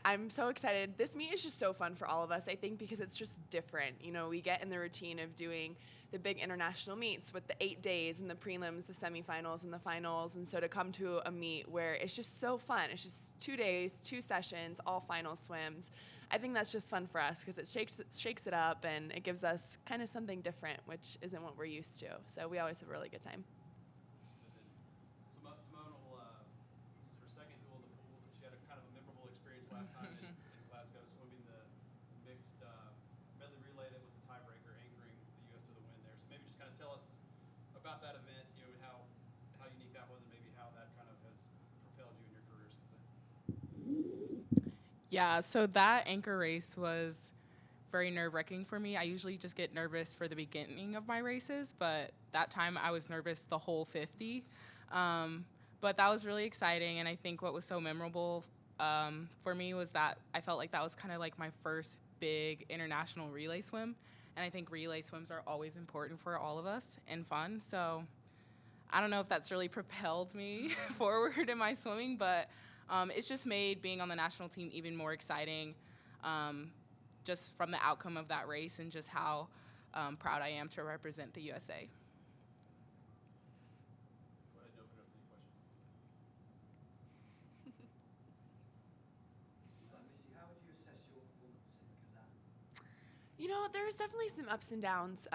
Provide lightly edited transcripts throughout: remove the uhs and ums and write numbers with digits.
I'm so excited. This meet is just so fun for all of us, I think, because it's just different. You know, we get in the routine of doing the big international meets with the 8 days and the prelims, the semifinals, and the finals. And so to come to a meet where it's just so fun, it's just 2 days, 2 sessions, all final swims. I think that's just fun for us because it shakes it up and it gives us kind of something different, which isn't what we're used to. So we always have a really good time. Simone will, this is her second duel in the pool. She had a kind of a memorable experience last time in Glasgow, swimming the mixed medley relay that was the tiebreaker, anchoring the U.S. to the win there. So maybe just kind of tell us about that event, you know, how unique that was, and maybe how that kind of has propelled you in your career since then. Yeah, so that anchor race was very nerve-wracking for me. I usually just get nervous for the beginning of my races, but that time I was nervous the whole 50. But that was really exciting, and I think what was so memorable for me was that I felt like that was kind of like my first big international relay swim, and I think relay swims are always important for all of us and fun. So I don't know if that's really propelled me forward in my swimming, but it's just made being on the national team even more exciting, just from the outcome of that race and just how proud I am to represent the USA. Go ahead and open it up to any questions. Missy, how would you assess your performance in Kazan? You know, there's definitely some ups and downs.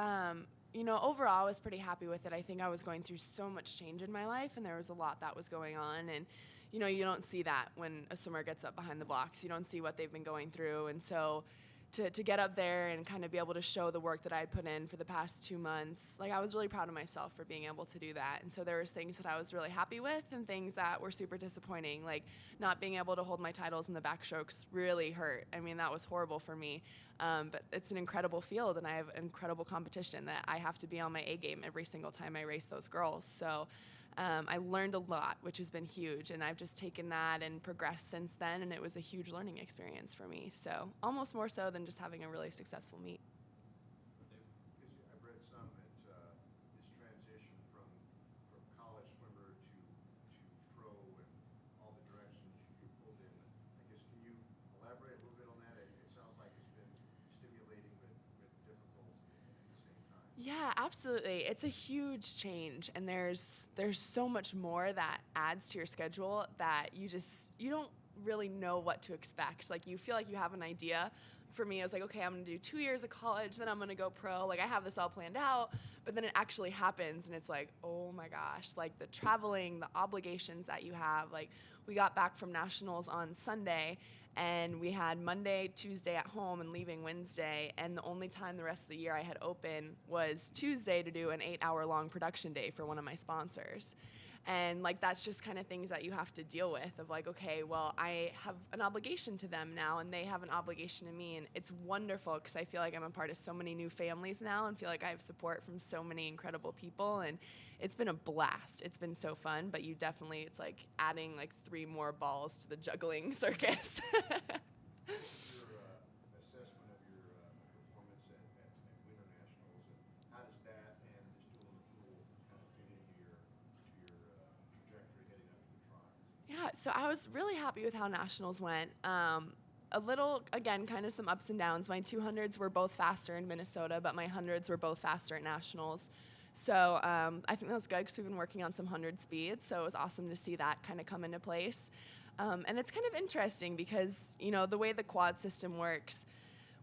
You know, overall, I was pretty happy with it. I think I was going through so much change in my life, and there was a lot that was going on. And, you know, you don't see that when a swimmer gets up behind the blocks. You don't see what they've been going through. And so to get up there and kind of be able to show the work that I had put in for the past 2 months, like, I was really proud of myself for being able to do that. And so there was things that I was really happy with and things that were super disappointing, like not being able to hold my titles in the backstrokes really hurt. I mean, that was horrible for me. But it's an incredible field, and I have incredible competition that I have to be on my A game every single time I race those girls. So I learned a lot, which has been huge, and I've just taken that and progressed since then, and it was a huge learning experience for me. So almost more so than just having a really successful meet. I've read some that this transition from college swimmer to pro and all the directions you pulled in. I guess, can you elaborate a little bit on that? It sounds like it's been stimulating but difficult at the same time. Yeah, absolutely. It's a huge change, and there's so much more that adds to your schedule that you don't really know what to expect. Like, you feel like you have an idea. For me, I was like, okay, I'm gonna do 2 years of college, then I'm gonna go pro. Like, I have this all planned out, but then it actually happens, and it's like, oh my gosh, like the traveling, the obligations that you have. Like, we got back from nationals on Sunday, and we had Monday, Tuesday at home and leaving Wednesday, and the only time the rest of the year I had open was Tuesday to do an 8-hour-long production day for one of my sponsors. And like, that's just kind of things that you have to deal with, of like, okay, well, I have an obligation to them now and they have an obligation to me, and it's wonderful because I feel like I'm a part of so many new families now and feel like I have support from so many incredible people, and it's been a blast. It's been so fun, but it's like adding like 3 more balls to the juggling circus. Your assessment of your performance at Winter Nationals, and how does that and this duel in the pool kind of fit into your trajectory heading up to the trials? Yeah, so I was really happy with how nationals went. A little, again, kind of some ups and downs. My 200s were both faster in Minnesota, but my 100s were both faster at nationals. So I think that was good because we've been working on some 100 speeds, so it was awesome to see that kind of come into place. And it's kind of interesting because, you know, the way the quad system works,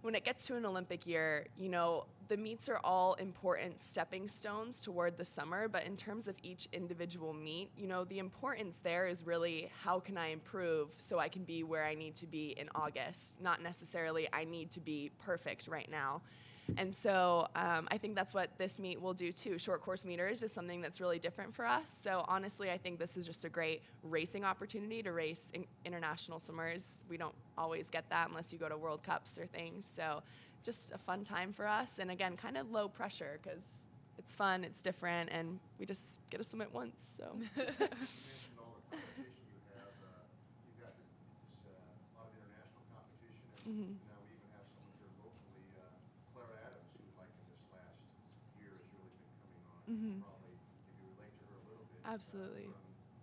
when it gets to an Olympic year, you know, the meets are all important stepping stones toward the summer, but in terms of each individual meet, you know, the importance there is really how can I improve so I can be where I need to be in August, not necessarily I need to be perfect right now. And so I think that's what this meet will do too. Short course meters is something that's really different for us. So honestly, I think this is just a great racing opportunity to race international swimmers. We don't always get that unless you go to World Cups or things. So just a fun time for us. And again, kind of low pressure because it's fun, it's different, and we just get to swim it once. So. You mentioned all the competition you have. You've got a lot of international competition, and now we even have someone here locally, Clara Adams, who, like in this last year, has really been coming on. Probably, if you relate to her a little bit. Absolutely.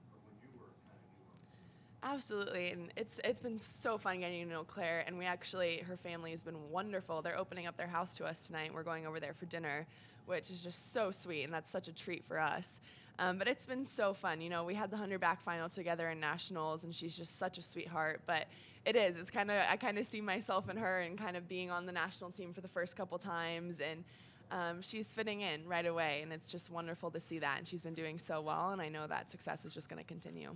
From when you were kind of new on the scene. Absolutely, and it's been so fun getting to know Claire, and her family has been wonderful. They're opening up their house to us tonight. We're going over there for dinner, which is just so sweet, and that's such a treat for us. But it's been so fun. You know, we had the 100 back final together in nationals, and she's just such a sweetheart. But it's kind of, I kind of see myself in her, and kind of being on the national team for the first couple times, and she's fitting in right away, and it's just wonderful to see that. And she's been doing so well, and I know that success is just going to continue.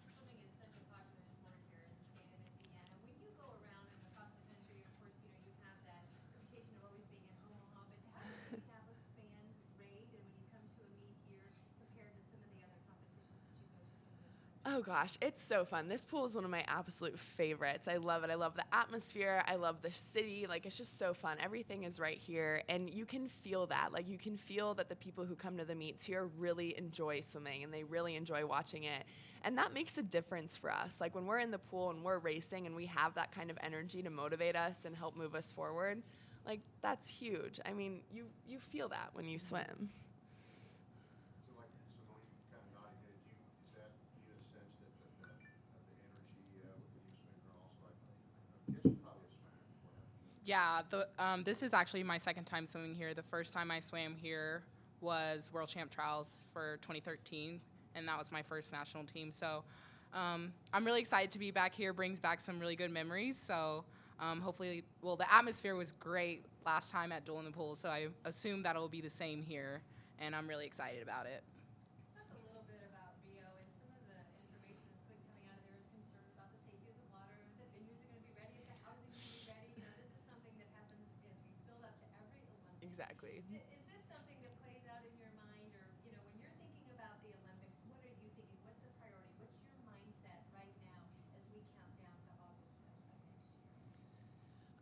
Swimming is such a popular sport here in the state of Indiana. When you go around and across the country, of course, you know, you have that reputation of always being in Omaha, but how do Indianapolis fans rate and when you come to a meet here compared to some of the other competitions that you go to in this one? Oh gosh, it's so fun. This pool is one of my absolute favorites. I love it. I love the atmosphere. I love the city. Like, it's just so fun. Everything is right here, and you can feel that. Like, you can feel that the people who come to the meets here really enjoy swimming, and they really enjoy watching it. And that makes a difference for us. Like, when we're in the pool and we're racing and we have that kind of energy to motivate us and help move us forward, like, that's huge. I mean, you feel that when you swim. So like Simone, you kind of nodding head, is that you get a sense that the energy when you swim are also, I guess you probably have swam here before, haven't you? Yeah, this is actually my second time swimming here. The first time I swam here was World Champ Trials for 2013, and that was my first national team. So I'm really excited to be back here. Brings back some really good memories. So hopefully, the atmosphere was great last time at Duel in the Pool, so I assume that'll be the same here, and I'm really excited about it. Let's talk a little bit about Rio and some of the information that's been coming out of there is concerned about the safety of the water, if the venues are going to be ready, if the housing is going to be ready. You know, this is something that happens as we build up to every Olympics. Exactly. Is this something that plays out in your mind, or, you know, when you're thinking about the Olympics, what are you thinking? What's the priority? What's your mindset right now as we count down to August of next year?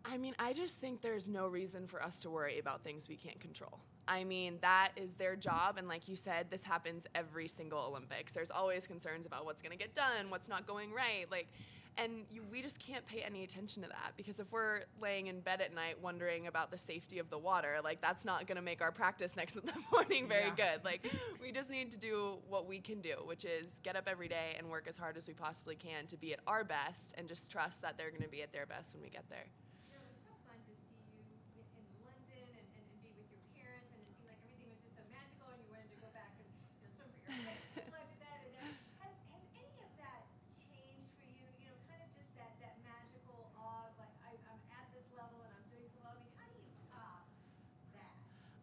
I mean, I just think there's no reason for us to worry about things we can't control. I mean, that is their job, and like you said, this happens every single Olympics. There's always concerns about what's going to get done, what's not going right, we just can't pay any attention to that, because if we're laying in bed at night wondering about the safety of the water, that's not going to make our practice next in the morning very good. We just need to do what we can do, which is get up every day and work as hard as we possibly can to be at our best, and just trust that they're going to be at their best when we get there. You know, it was so fun to see you in London and be with your parents, and it seemed like everything was just so magical, and you wanted to go back and, you know, swim for your kids and live with that. And has any of that changed for you? You know, kind of just that magical awe of like I'm at this level and I'm doing so well. I mean, how do you top that?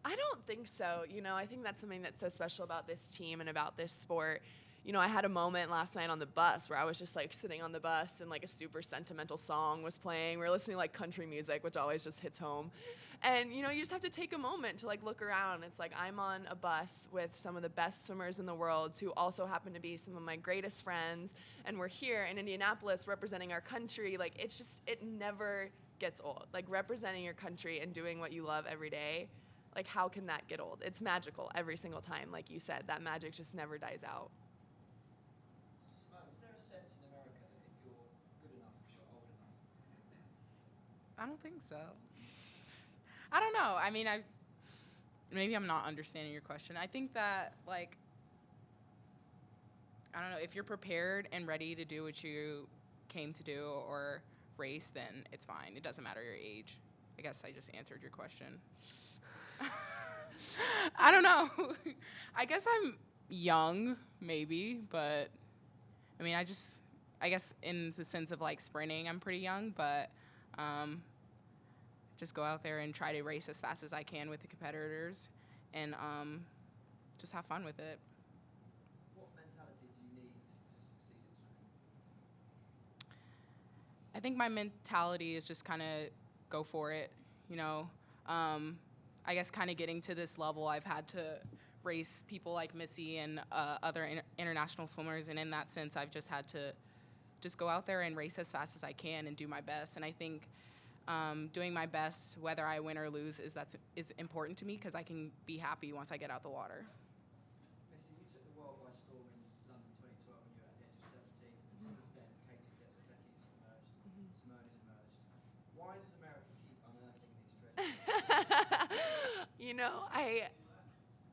I don't think so. You know, I think that's something that's so special about this team and about this sport. You know, I had a moment last night on the bus where I was just sitting on the bus and a super sentimental song was playing. We were listening to country music, which always just hits home. And, you know, you just have to take a moment to look around. It's I'm on a bus with some of the best swimmers in the world who also happen to be some of my greatest friends. And we're here in Indianapolis representing our country. It never gets old. Representing your country and doing what you love every day. How can that get old? It's magical every single time. Like you said, that magic just never dies out. Simone, is there a sense in America that if you're good enough, you're old enough? I don't think so. I don't know. I mean, maybe I'm not understanding your question. I think that, I don't know, if you're prepared and ready to do what you came to do or race, then it's fine. It doesn't matter your age. I guess I just answered your question. I don't know. I guess I'm young, maybe, but I mean, I guess in the sense of sprinting, I'm pretty young, but just go out there and try to race as fast as I can with the competitors and just have fun with it. What mentality do you need to succeed in swimming? I think my mentality is just kind of go for it, you know. I guess kind of getting to this level, I've had to race people like Missy and other international swimmers, and in that sense, I've just had to just go out there and race as fast as I can and do my best. And I think doing my best, whether I win or lose, is important to me because I can be happy once I get out the water. Missy, you took the world by storm in London 2012 when you were at the age of 17, and since then, Katie Becky's emerged, Simone has emerged. Why does America keep unearthing these treasures? You know,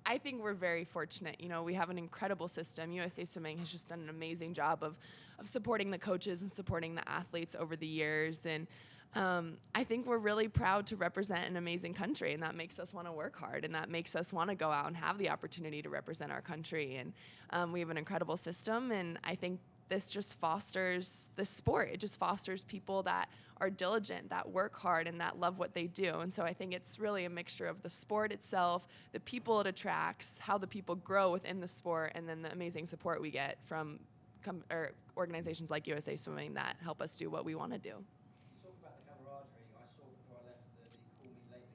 I think we're very fortunate. You know, we have an incredible system. USA Swimming has just done an amazing job of supporting the coaches and supporting the athletes over the years. And I think we're really proud to represent an amazing country, and that makes us want to work hard, and that makes us want to go out and have the opportunity to represent our country. And we have an incredible system, and I think this just fosters the sport. It just fosters people that are diligent, that work hard, and that love what they do. And so I think it's really a mixture of the sport itself, the people it attracts, how the people grow within the sport, and then the amazing support we get from organizations like USA Swimming that help us do what we want to do. Talk about the camaraderie. I saw before I left the Call Me Lately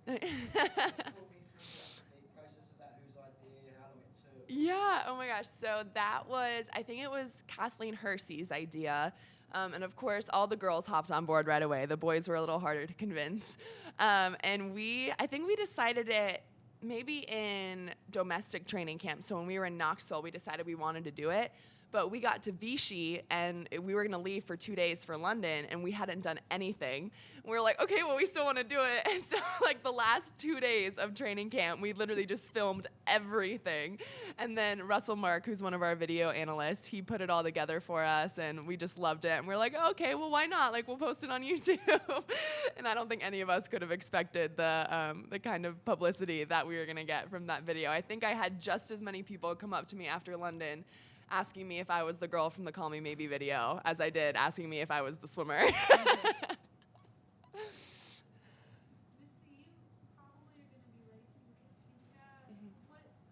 video. Talk me through the process of that, whose idea, how long it took. Yeah, oh my gosh. So that was, I think it was Kathleen Hersey's idea. And of course, all the girls hopped on board right away. The boys were a little harder to convince. And I think we decided it maybe in domestic training camp. So when we were in Knoxville, we decided we wanted to do it. But we got to Vichy, and we were going to leave for 2 days for London, and we hadn't done anything. We were like, okay, well, we still want to do it. And so, like, the last 2 days of training camp, we literally just filmed everything. And then Russell Mark, who's one of our video analysts, he put it all together for us, and we just loved it. And we're like, oh, okay, well, why not? Like, we'll post it on YouTube. And I don't think any of us could have expected the kind of publicity that we were going to get from that video. I think I had just as many people come up to me after London asking me if I was the girl from the Call Me Maybe video as I did asking me if I was the swimmer. Missy, you probably are going to be racing Katinka. What is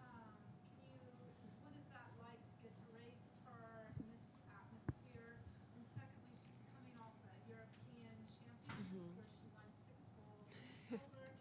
that like to get to race her in this atmosphere? And secondly, she's coming off a European Championships where she won 6 gold and silver.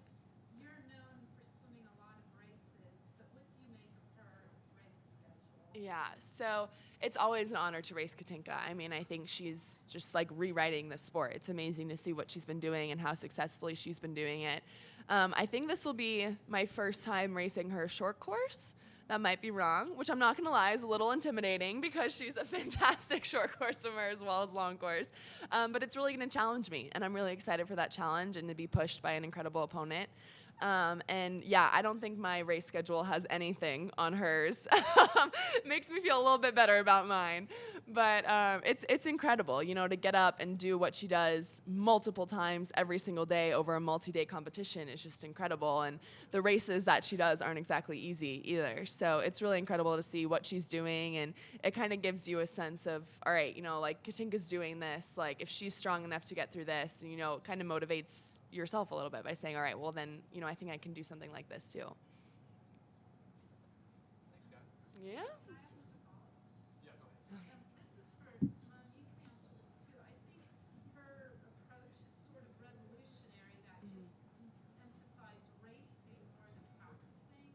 You're known for swimming a lot of races, but what do you make of her race schedule? Yeah, so it's always an honor to race Katinka. I mean, I think she's just like rewriting the sport. It's amazing to see what she's been doing and how successfully she's been doing it. I think this will be my first time racing her short course. That might be wrong, which I'm not going to lie is a little intimidating because she's a fantastic short course swimmer as well as long course. But it's really going to challenge me, and I'm really excited for that challenge and to be pushed by an incredible opponent. And yeah, I don't think my race schedule has anything on hers. Makes me feel a little bit better about mine. But it's incredible, you know, to get up and do what she does multiple times every single day over a multi-day competition is just incredible. And the races that she does aren't exactly easy either. So it's really incredible to see what she's doing. And it kind of gives you a sense of, all right, you know, like Katinka's doing this, like if she's strong enough to get through this, you know, it kind of motivates yourself a little bit by saying, all right, well then, you know, I think I can do something like this too. Thanks, guys. Yeah? Yeah, go ahead. This is for Simone. You can answer this too. I think her approach is sort of revolutionary, that just emphasize racing more than practicing.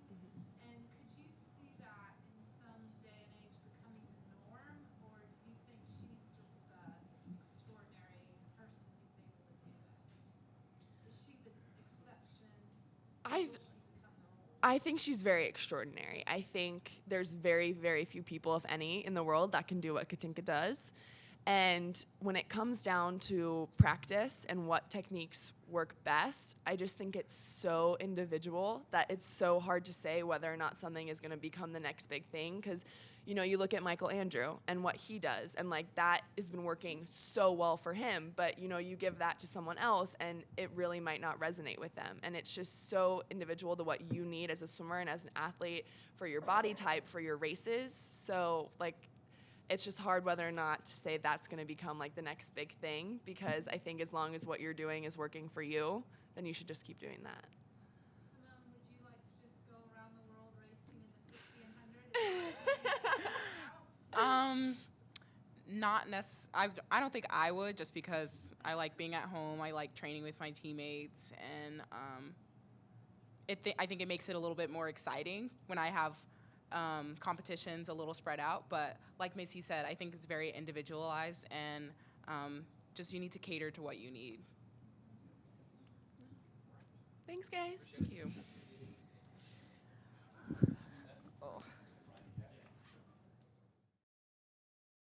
And could you see that in some day and age becoming the norm, or do you think she's just an extraordinary person who's able to do this? Is she the exception? I think she's very extraordinary. I think there's very, very few people, if any, in the world that can do what Katinka does. And when it comes down to practice and what techniques work best, I just think it's so individual that it's so hard to say whether or not something is going to become the next big thing. Because, you know, you look at Michael Andrew and what he does, and like that has been working so well for him. But, you know, you give that to someone else and it really might not resonate with them. And it's just so individual to what you need as a swimmer and as an athlete for your body type, for your races. So, like, it's just hard whether or not to say that's going to become like the next big thing, because I think as long as what you're doing is working for you, then you should just keep doing that. Simone, would you like to just go around the world racing in the 50 and 100? Not necessarily. I don't think I would, just because I like being at home. I like training with my teammates, and I think it makes it a little bit more exciting when I have competitions a little spread out. But like Missy said, I think it's very individualized, and just you need to cater to what you need. Thanks, guys. Thank you. Oh.